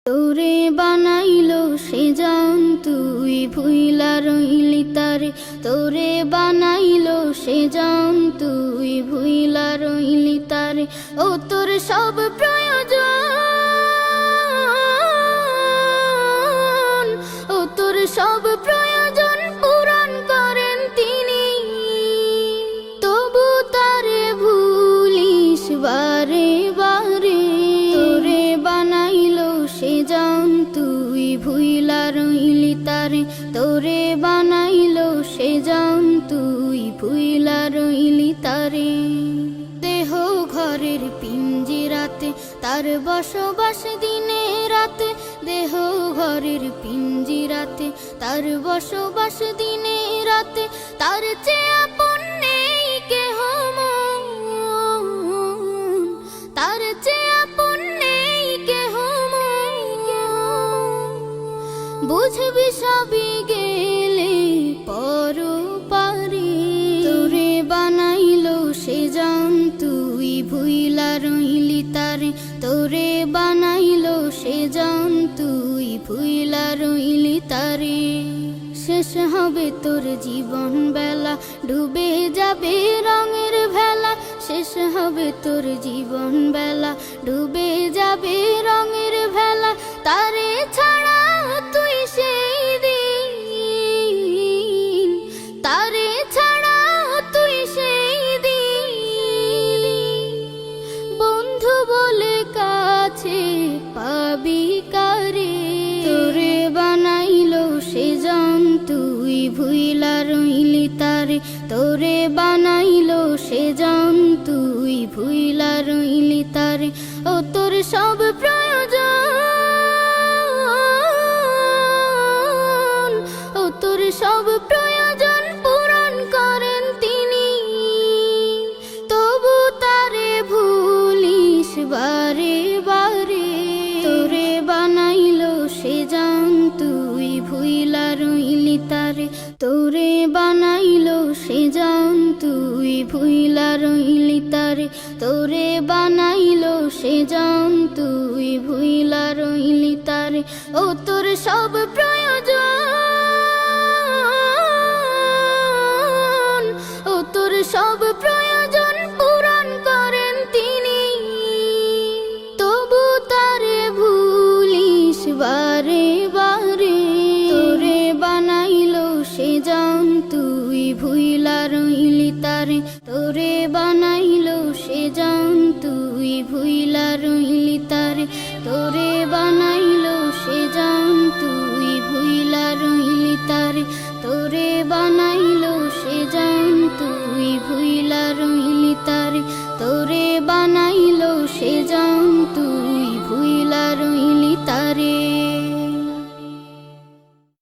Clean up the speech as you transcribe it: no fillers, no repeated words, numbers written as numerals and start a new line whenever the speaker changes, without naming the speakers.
তোরে বানাইলো সে জান তুই ভুইলা রইলি তারে, তোরে বানাইলো সে জান তুই ভুইলা রইলি তারে। ও তোর সব প্রয়োজন, ও তোর সব প্রয়োজন পূরণ করেন তিনি, তবু তারে ভুলিস বারে বারে। তোরে বানাইলো সে জান তুই ভুইলা রইলি তারে, তোরে বানাইলো সে জান তুই ভুইলা রইলি তারে। দেহ ঘরের পিঞ্জিরাতে তার বসবাস দিনে রাতে, দেহ ঘরের পিঞ্জিরাতে তার বসবাস দিনে রাতে, তার চেয়ে আপন নেই কেহ মন, তার চেয়ে আপন নেই কেহ মন। বুঝবি সবই গেলে পরপারে। তোরে বানাইলো সে জান তুই ভুইলা রইলি তারে, তোরে বানাইলো সে জান তুই ভুইলা রইলি তারে। শেষ হবে তোর জীবন বেলা, ডুবে যাবে রঙের ভেলা, শেষ হবে তোর জীবন বেলা, ডুবে যাবে রঙের ভেলা। তারে ছাড়া তুই সেই দিন, তারে ছাড়া তুই সেই দিন, বন্ধু বলে কাছে পাবি কারে। তোরে বানাইলো সে জান তুই ভুইলা রইলি তারে, তোরে বানাইলো সে জান তুই ভুইলা রইলি তারে। ও তোর সব প্রয়োজন, ও তোর সব প্রয়োজন পূরণ করেন তিনি, তবু তারে ভুলিস বারে বারে। তোরে বানাইলো সে জান তুই ভুইলা রইলি তারে, তোরে বানাইলো সে জান তুই ভুইলা রইলি তারে, তোরে বানাইলো সে জান তুই ভুইলা রইলি তারে। ও তোর সব প্রয়োজন, ও তোর সব প্রয়োজন পূরণ করেন তিনি, তবু তারে ভুলিস বারে বারে। তোরে বানাইলো সে জান তুই ভুইলা রইলি তারে, তোরে বানাইলো সে জান তুই ভুইলা রইলি তারে, তোরে বানাইলো সে জান তুই ভুইলা রইলি তারে, তোরে বানাইলো সে জান তুই ভুইলা রইলি তারে, তোরে বানাইলো সে জান তুই